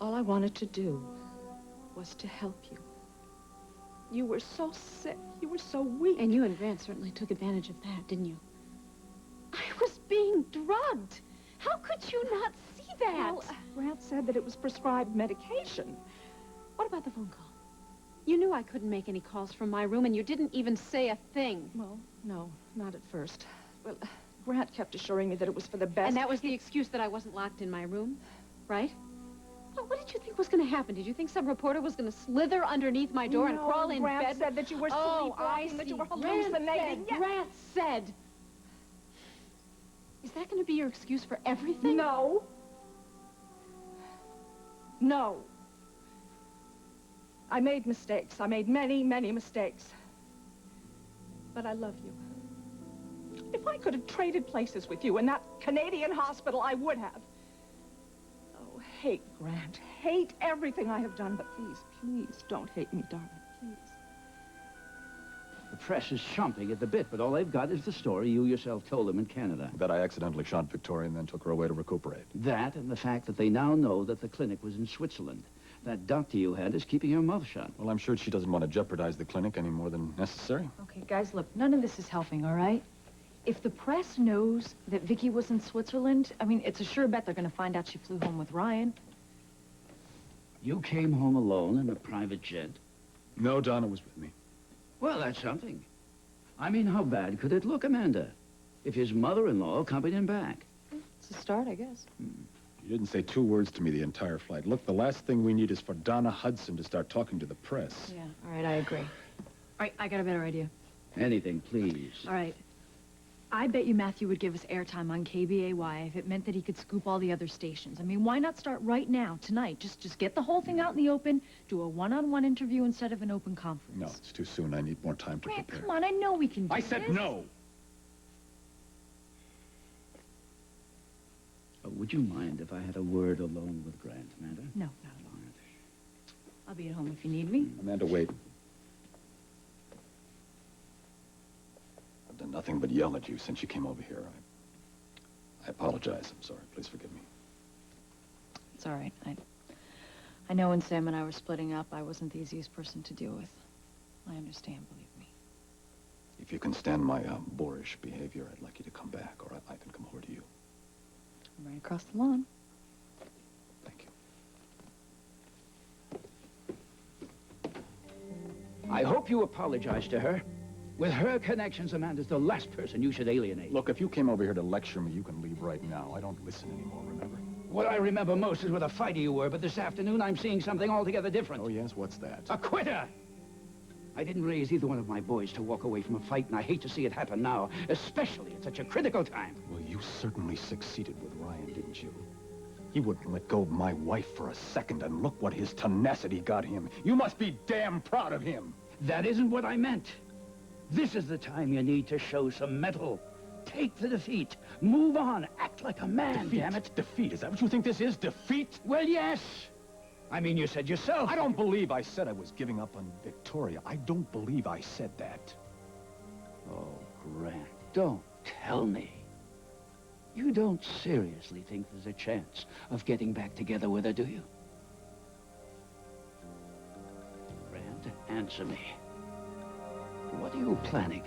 All I wanted to do was to help you. You were so sick. You were so weak. And you and Grant certainly took advantage of that, didn't you? I was being drugged. How could you not see that? Well, Grant said that it was prescribed medication. What about the phone call? You knew I couldn't make any calls from my room, and you didn't even say a thing. Well, no, not at first. Well, Grant kept assuring me that it was for the best. And that was the excuse that I wasn't locked in my room, right? Well, what did you think was going to happen? Did you think some reporter was going to slither underneath my door and crawl in Grant bed? said that you were sleepwalking, that you were hallucinating. Grant said. Is that going to be your excuse for everything? No. No. I made mistakes. I made many, many mistakes. But I love you. If I could have traded places with you in that Canadian hospital, I would have. Oh, hate Grant. Hate everything I have done, but please, please don't hate me, darling. Please. The press is chomping at the bit, but all they've got is the story you yourself told them in Canada. That I accidentally shot Victoria and then took her away to recuperate. That and the fact that they now know that the clinic was in Switzerland. That doctor you had is keeping her mouth shut. Well, I'm sure she doesn't want to jeopardize the clinic any more than necessary. Okay, guys, look, none of this is helping, all right? If the press knows that Vicky was in Switzerland, I mean, it's a sure bet they're going to find out she flew home with Ryan. You came home alone in a private jet? No, Donna was with me. Well, that's something. I mean, how bad could it look, Amanda, if his mother-in-law accompanied him back? It's a start, I guess. You didn't say 2 words to me the entire flight. Look, the last thing we need is for Donna Hudson to start talking to the press. Yeah, all right, I agree. All right, I got a better idea. Anything, please. All right. I bet you Matthew would give us airtime on KBAY if it meant that he could scoop all the other stations. I mean, why not start right now, tonight? Just get the whole thing out in the open, do a one-on-one interview instead of an open conference. No, it's too soon. I need more time to Grant, prepare. come on, I know we can do I this. said no! Would you mind if I had a word alone with Grant, Amanda? No, not at all. I'll be at home if you need me. Amanda, wait. I've done nothing but yell at you since you came over here. I apologize. I'm sorry. Please forgive me. It's all right. I know when Sam and I were splitting up, I wasn't the easiest person to deal with. I understand, believe me. If you can stand my boorish behavior, I'd like you to come back, or I can come over to you. I'm right across the lawn. Thank you. I hope you apologize to her. With her connections, Amanda's the last person you should alienate. Look, if you came over here to lecture me, you can leave right now. I don't listen anymore, remember? What I remember most is what a fighter you were, but this afternoon I'm seeing something altogether different. Oh, yes? What's that? A quitter! I didn't raise either one of my boys to walk away from a fight, and I hate to see it happen now, especially at such a critical time. Well, you certainly succeeded with Ryan, didn't you? He wouldn't let go of my wife for a second, and look what his tenacity got him. You must be damn proud of him. That isn't what I meant. This is the time you need to show some mettle. Take the defeat. Move on. Act like a man, Defeat. damn it. Defeat? Is that what you think this is? Defeat? Well, yes. I mean, you said yourself. I don't believe I said I was giving up on Victoria. I don't believe I said that. Oh, Grant, don't tell me. You don't seriously think there's a chance of getting back together with her, do you? Grant, answer me. What are you planning?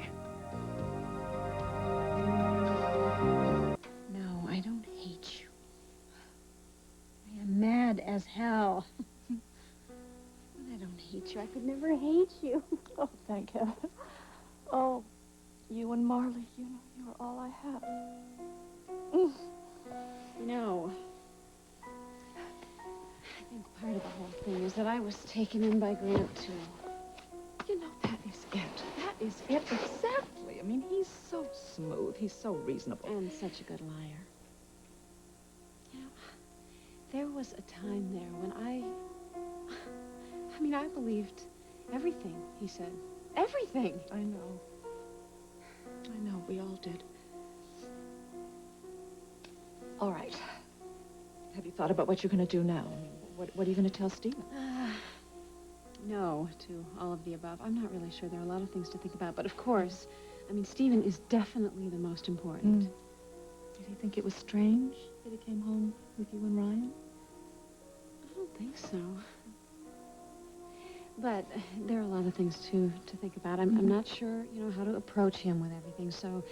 No, I don't hate you. I am mad as hell. But I don't hate you. I could never hate you. Oh, thank heaven. Oh, you and Marley, you know, you're all I have. No. I think part of the whole thing is that I was taken in by Grant, too. You know, that is it. That is it, exactly. I mean, he's so smooth. He's so reasonable. And such a good liar. You know, there was a time there when I believed everything he said. Everything. I know. We all did. All right. Have you thought about what you're going to do now? I mean, what are you going to tell Stephen? No to all of the above. I'm not really sure. There are a lot of things to think about. But of course, I mean, Stephen is definitely the most important. Did he think it was strange that he came home with you and Ryan? I don't think so. But there are a lot of things, too, to think about. I'm not sure, how to approach him with everything, so...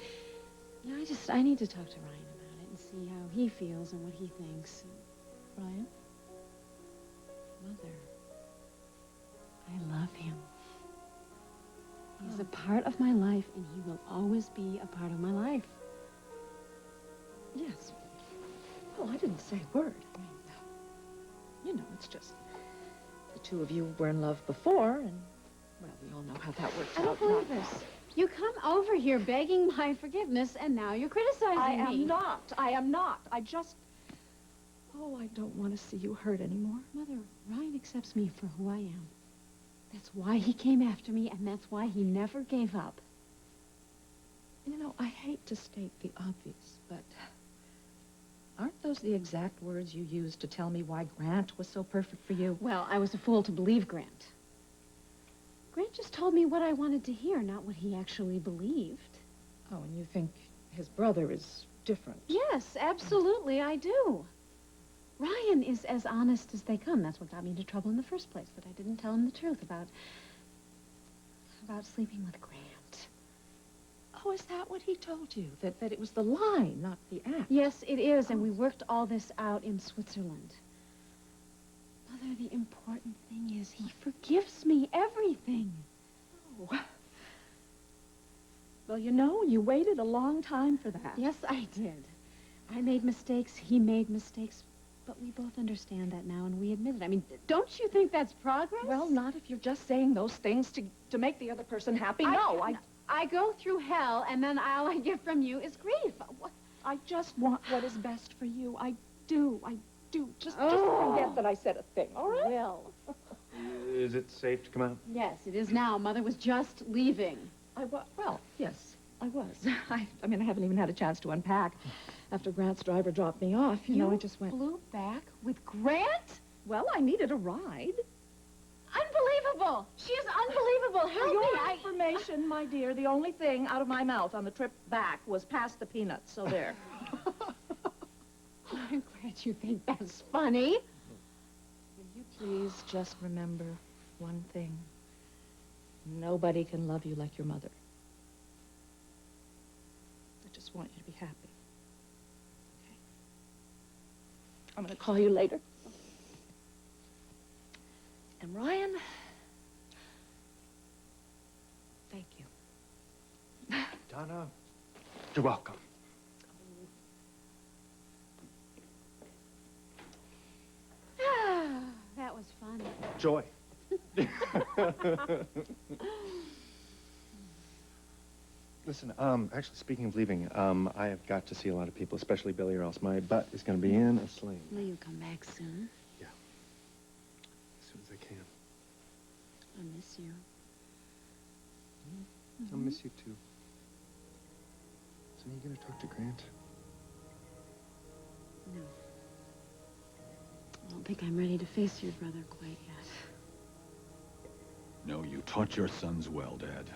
I need to talk to Ryan about it and see how he feels and what he thinks. Ryan? Mother, I love him. He's a part of my life, and he will always be a part of my life. Yes. Well, I didn't say a word. I mean, it's just... The two of you were in love before, and, well, we all know how that works out. I don't believe this. You come over here begging my forgiveness, and now you're criticizing me. I am not. I just... Oh, I don't want to see you hurt anymore. Mother, Ryan accepts me for who I am. That's why he came after me, and that's why he never gave up. I hate to state the obvious, but... Aren't those the exact words you used to tell me why Grant was so perfect for you? Well, I was a fool to believe Grant. Grant just told me what I wanted to hear, not what he actually believed. Oh, and you think his brother is different? Yes, absolutely, I do. Ryan is as honest as they come. That's what got me into trouble in the first place, that I didn't tell him the truth about sleeping with Grant. Oh, is that what he told you? That it was the lie, not the act? Yes, it is, and we worked all this out in Switzerland. Mother, the important thing is he forgives me everything. Oh. Well, you waited a long time for that. Yes, I did. I made mistakes, he made mistakes, but we both understand that now, and we admit it. I mean, don't you think that's progress? Well, not if you're just saying those things to make the other person happy. I go through hell, and then all I get from you is grief. I just want what is best for you. I do. Just forget that I said a thing, all right? Will. Is it safe to come out? Yes, it is now. Mother was just leaving. Well, yes, I was. I haven't even had a chance to unpack. After Grant's driver dropped me off, I just went... flew back with Grant? Well, I needed a ride. Unbelievable! She is unbelievable. For Help your me. information, my dear, the only thing out of my mouth on the trip back was past the peanuts, so there. I'm glad you think that's funny. Will you please just remember one thing? Nobody can love you like your mother. I just want you to be happy. Okay? I'm going to call you later. And Ryan, thank you. Donna, you're welcome. That was fun. Joy. Listen, actually, speaking of leaving, I have got to see a lot of people, especially Billy, or else my butt is going to be in a sling. Will you come back soon? Yeah. As soon as I can. I miss you. I'll miss you, too. So are you going to talk to Grant? No. I don't think I'm ready to face your brother quite yet. No, you taught your sons well, Dad.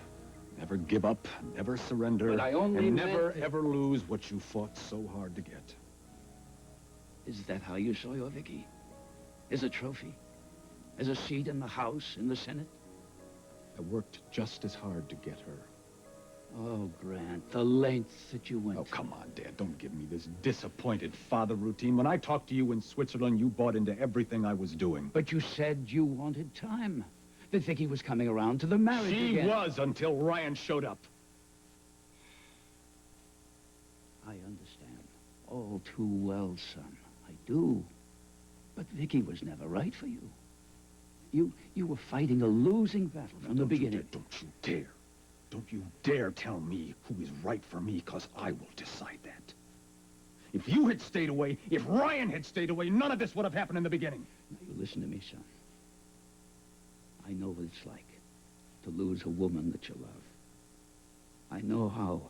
Never give up, never surrender, But I only and meant never, that- ever lose what you fought so hard to get. Is that how you saw your Vicky? As a trophy? As a seat in the House, in the Senate? I worked just as hard to get her. Oh, Grant, the lengths that you went Oh, to. come on, Dad. Don't give me this disappointed father routine. When I talked to you in Switzerland, you bought into everything I was doing. But you said you wanted time. That Vicky was coming around to the marriage She again. was until Ryan showed up. I understand. All too well, son. I do. But Vicky was never right for you. You were fighting a losing battle from the beginning. Don't you dare. Don't you dare tell me who is right for me, because I will decide that. If you had stayed away, if Ryan had stayed away, none of this would have happened in the beginning. Now, you listen to me, son. I know what it's like to lose a woman that you love. I know how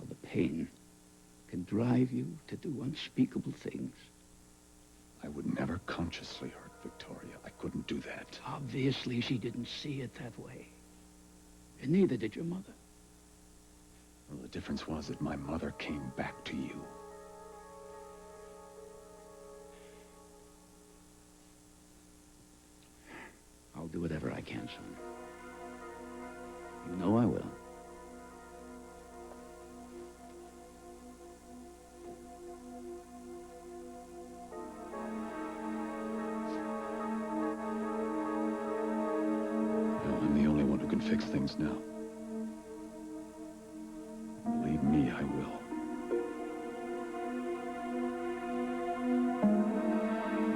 the pain can drive you to do unspeakable things. I would never consciously hurt Victoria. I couldn't do that. Obviously, she didn't see it that way. And neither did your mother. Well, the difference was that my mother came back to you. do whatever I can, son. You know I will. Well, I'm the only one who can fix things now. Believe me, I will.